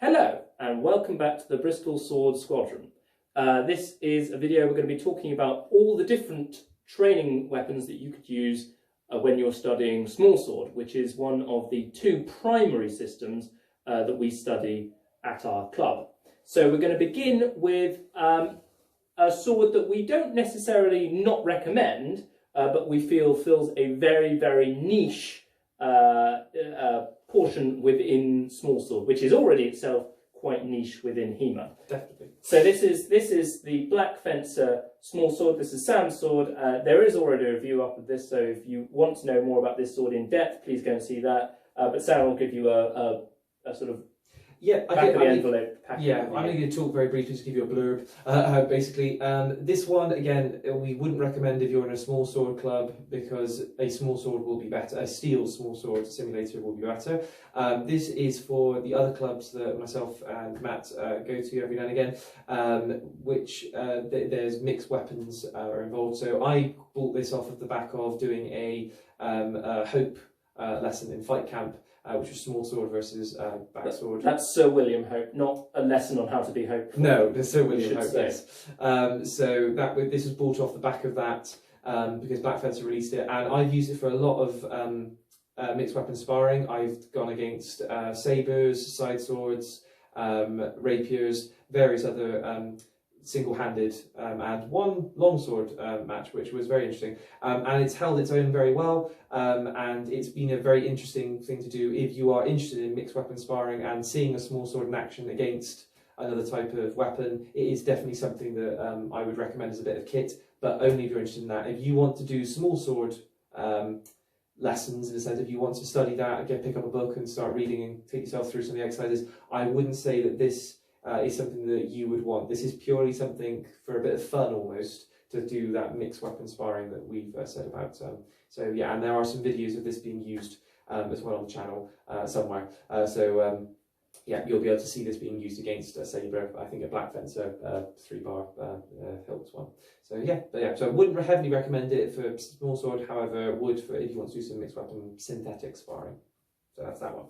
Hello and welcome back to the Bristol Sword Squadron. This is a video we're going to be talking about all the different training weapons that you could use when you're studying Smallsword, which is one of the two primary systems that we study at our club. So we're going to begin with a sword that we don't necessarily not recommend, but we feel fills a very, very niche portion within Smallsword, which is already itself quite niche within HEMA. Definitely. So this is the Black Fencer Smallsword. This is Sam's sword. There is already a review up of this, so if you want to know more about this sword in depth, please go and see that. But Sam will give you a sort of back of the envelope package. Yeah, I'm going to talk very briefly to give you a blurb. Basically, this one, again, we wouldn't recommend if you're in a small sword club because a small sword will be better. A steel small sword simulator will be better. This is for the other clubs that myself and Matt go to every now and again, which there's mixed weapons are involved. So I bought this off of the back of doing a Hope lesson in fight camp, which was small sword versus backsword. That's Sir William Hope, not a lesson on how to be hopeful. No, there's Sir William Hope, say. yes. So this was bought off the back of that because Black Fencer released it, and I've used it for a lot of mixed weapon sparring. I've gone against sabres, side swords, rapiers, various other single-handed and one longsword match, which was very interesting, and it's held its own very well, and it's been a very interesting thing to do if you are interested in mixed weapon sparring and seeing a small sword in action against another type of weapon. It is definitely something that I would recommend as a bit of kit, but only if you're interested in that. If you want to do small sword lessons, in a sense, if you want to study that, again, pick up a book and start reading and take yourself through some of the exercises, I wouldn't say that this is something that you would want. This is purely something for a bit of fun almost, to do that mixed weapon sparring that we've said about. So yeah, and there are some videos of this being used as well on the channel somewhere. Yeah, you'll be able to see this being used against a sabre, I think a Black Fencer 3-bar hilt one. So yeah, so I wouldn't heavily recommend it for small sword, however, would for if you want to do some mixed weapon synthetic sparring. So that's that one.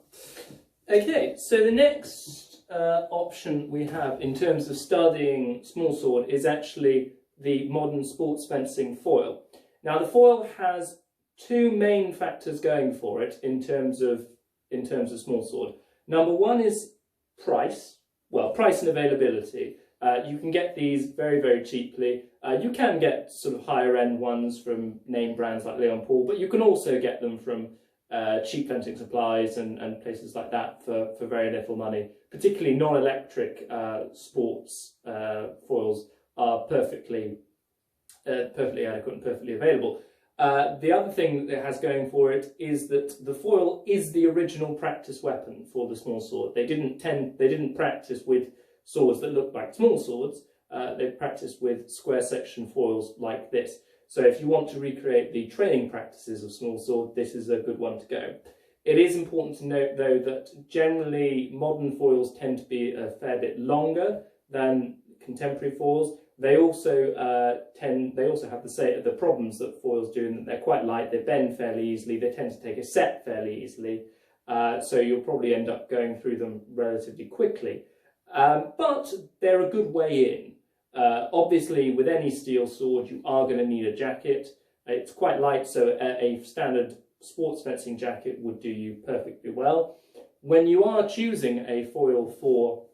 Okay, so the next option we have in terms of studying Smallsword is actually the modern sports fencing foil. Now the foil has two main factors going for it in terms of Smallsword. Number one is price. Well, price and availability. You can get these very, very cheaply. You can get sort of higher end ones from name brands like Leon Paul, but you can also get them from cheap fencing supplies and places like that for very little money. Particularly non-electric sports foils are perfectly adequate and perfectly available. The other thing that it has going for it is that the foil is the original practice weapon for the small sword. They didn't practice with swords that look like small swords. They practiced with square section foils like this. So if you want to recreate the training practices of Smallsword, this is a good one to go. It is important to note, though, that generally modern foils tend to be a fair bit longer than contemporary foils. They also have the problems that foils do, in that they're quite light, they bend fairly easily, they tend to take a set fairly easily, so you'll probably end up going through them relatively quickly. But they're a good way in. Obviously, with any steel sword, you are going to need a jacket. It's quite light, so a standard sports fencing jacket would do you perfectly well. When you are choosing a foil for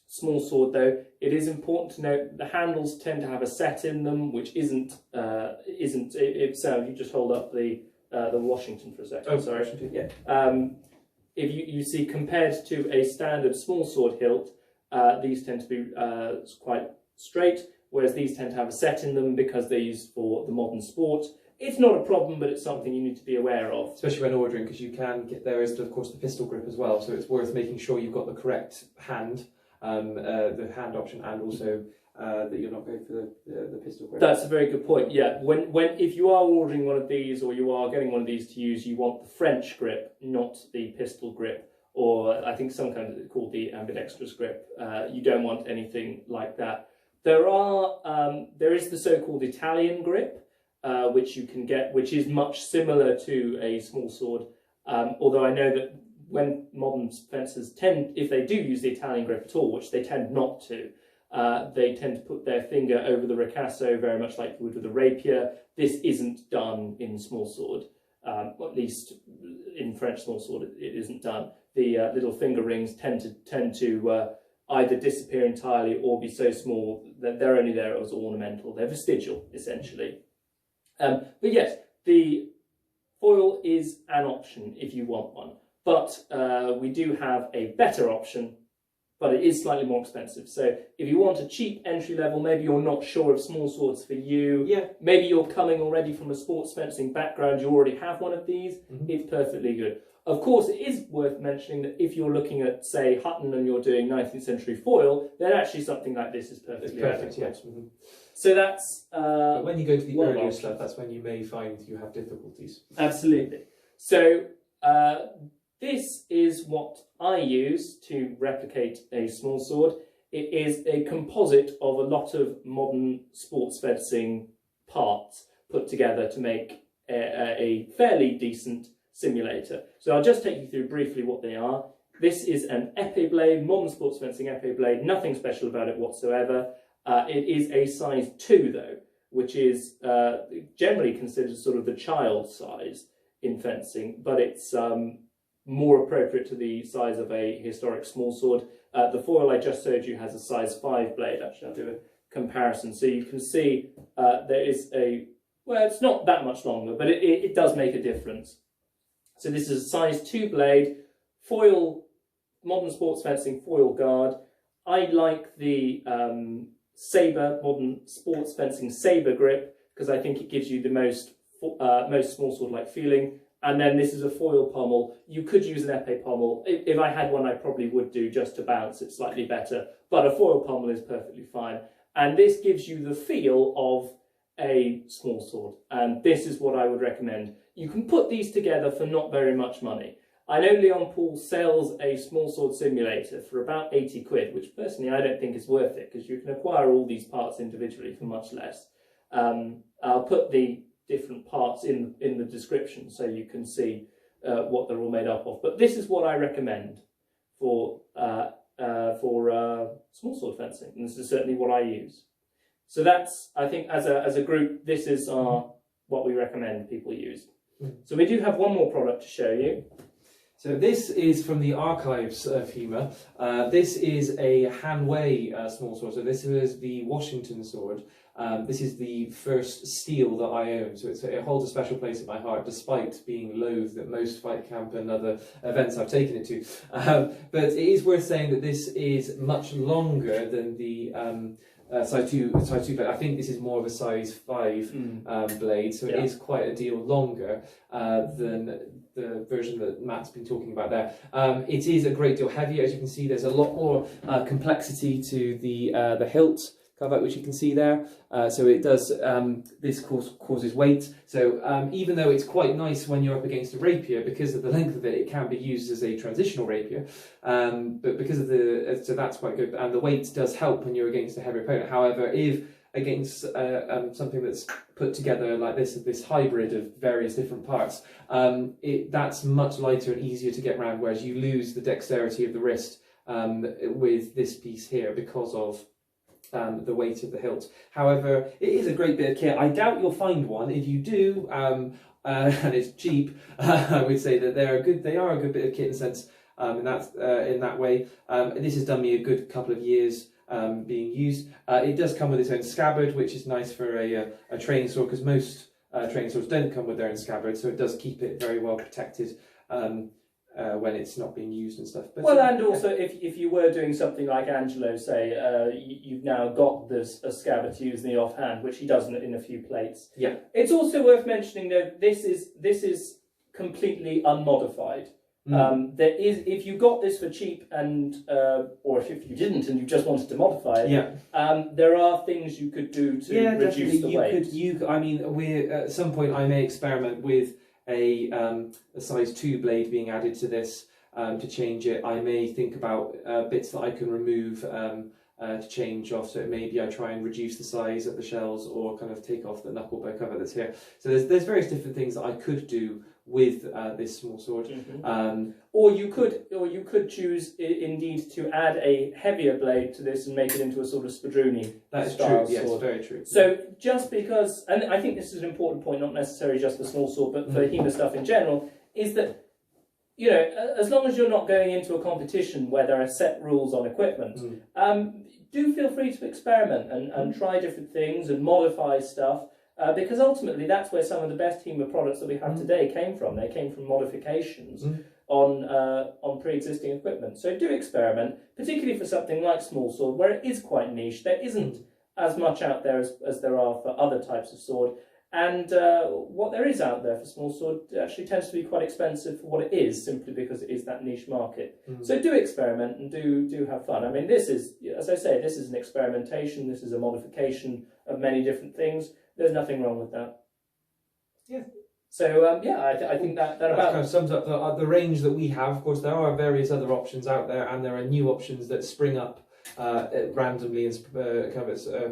small sword, though, it is important to note the handles tend to have a set in them, which isn't. So you just hold up the Washington for a second. Oh, sorry. Washington, yeah. If you see, compared to a standard small sword hilt, these tend to be quite straight, whereas these tend to have a set in them because they're used for the modern sport. It's not a problem, but it's something you need to be aware of. Especially when ordering, because you can get, there is of course the pistol grip as well, so it's worth making sure you've got the correct hand, the hand option, and also that you're not going for the pistol grip. That's a very good point, yeah. If you are ordering one of these, or you are getting one of these to use, you want the French grip, not the pistol grip, or I think some kind of called the ambidextrous grip. You don't want anything like that. There is the so-called Italian grip, which you can get, which is much similar to a small sword, although I know that when modern fencers tend, if they do use the Italian grip at all, which they tend not to, they tend to put their finger over the ricasso very much like you would with a rapier. This isn't done in smallsword, at least in French smallsword it isn't done. The little finger rings tend to either disappear entirely or be so small that they're only there as ornamental. They're vestigial, essentially. But yes, the foil is an option if you want one. But we do have a better option, but it is slightly more expensive. So if you want a cheap entry level, maybe you're not sure if small swords for you, maybe you're coming already from a sports fencing background, you already have one of these, it's perfectly good. Of course, it is worth mentioning that if you're looking at, say, Hutton and you're doing 19th century foil, then actually something like this is perfectly perfect. yes. So that's... but when you go to the earlier stuff, that's when you may find you have difficulties. Absolutely. So this is what I use to replicate a small sword. It is a composite of a lot of modern sports fencing parts put together to make a fairly decent simulator. So I'll just take you through briefly what they are. This is an épée blade, modern sports fencing épée blade, nothing special about it whatsoever. It is a size 2 though, which is generally considered sort of the child size in fencing, but it's more appropriate to the size of a historic smallsword. The foil I just showed you has a size 5 blade. Actually, I'll do a comparison. So you can see there is a, well, it's not that much longer, but it does make a difference. So this is a size 2 blade, foil, modern sports fencing foil guard. I like the sabre, modern sports fencing sabre grip, because I think it gives you the most smallsword-like feeling. And then this is a foil pommel. You could use an épée pommel. If I had one, I probably would do just to bounce. It's slightly better, but a foil pommel is perfectly fine. And this gives you the feel of a small sword. And this is what I would recommend. You can put these together for not very much money. I know Leon Paul sells a small sword simulator for about 80 quid, which personally I don't think is worth it because you can acquire all these parts individually for much less. I'll put the different parts in the description so you can see what they're all made up of. But this is what I recommend for small sword fencing, and this is certainly what I use. So that's, I think, as a group, this is what we recommend people use. So we do have one more product to show you. So this is from the archives of HEMA. This is a Hanway small sword. So this is the Washington sword. This is the first steel that I own, so it holds a special place in my heart, despite being loathed at most fight camp and other events I've taken it to. But it is worth saying that this is much longer than the size 2 blade. I think this is more of a size 5 blade, so it is quite a deal longer than the version that Matt's been talking about there. It is a great deal heavier. As you can see, there's a lot more complexity to the hilt cover, which you can see there. So it does, this causes weight. So even though it's quite nice when you're up against a rapier, because of the length of it, it can be used as a transitional rapier. But because of so that's quite good. And the weight does help when you're against a heavy opponent. However, if against something that's put together like this hybrid of various different parts, that's much lighter and easier to get around, whereas you lose the dexterity of the wrist with this piece here because of the weight of the hilt. However, it is a great bit of kit. I doubt you'll find one. If you do, and it's cheap, I would say that they are a good bit of kit in a sense, in that way. This has done me a good couple of years being used. It does come with its own scabbard, which is nice for a training sword, because most training swords don't come with their own scabbard, so it does keep it very well protected when it's not being used and stuff. But, well, and also if you were doing something like Angelo, say, you've now got a scabbard to use in the offhand, which he does in a few plates. Yeah. It's also worth mentioning that this is completely unmodified. There is, if you got this for cheap and or if you didn't and you just wanted to modify it, there are things you could do to reduce the weight. I mean, at some point I may experiment with a size 2 blade being added to this to change it. I may think about bits that I can remove to change off, so maybe I try and reduce the size of the shells or kind of take off the knuckle bow cover that's here. So there's various different things that I could do with this small sword. Or you could choose indeed to add a heavier blade to this and make it into a sort of spadruni That is style true. Yes, sword. very true. So just because, and I think this is an important point, not necessarily just for small sword, but for HEMA stuff in general, is that, you know, as long as you're not going into a competition where there are set rules on equipment, do feel free to experiment and try different things and modify stuff, because ultimately that's where some of the best HEMA products that we have today came from. They came from modifications on pre-existing equipment. So do experiment, particularly for something like small sword, where it is quite niche. There isn't as much out there as there are for other types of sword. And what there is out there for small sword actually tends to be quite expensive for what it is, simply because it is that niche market. So do experiment and do have fun. I mean, this is, as I say, this is an experimentation. This is a modification of many different things. There's nothing wrong with that. Yeah. So I think that about kind of sums up the range that we have. Of course, there are various other options out there, and there are new options that spring up randomly and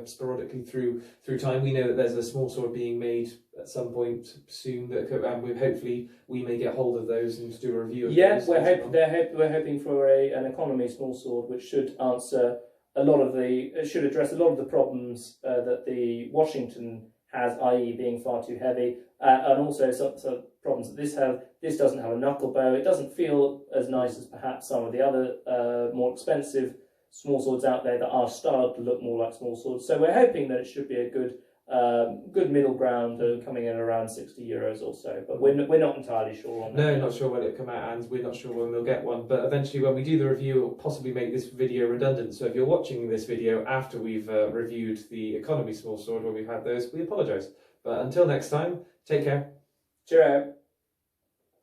sporadically through time. We know that there's a small sword being made at some point soon, and hopefully we may get hold of those and do a review of those. We're hoping for an economy small sword, which should answer should address a lot of the problems that the Washington has, i.e. being far too heavy, and also some problems that this have. This doesn't have a knuckle bow. It doesn't feel as nice as perhaps some of the other more expensive small swords out there that are styled to look more like small swords. So we're hoping that it should be a good middle ground, coming in around €60 or so. But we're not entirely sure on that. No, not sure when it'll come out, and we're not sure when we'll get one. But eventually, when we do the review, it'll possibly make this video redundant. So if you're watching this video after we've reviewed the economy small sword, where we've had those, we apologise. But until next time, take care. Cheerio.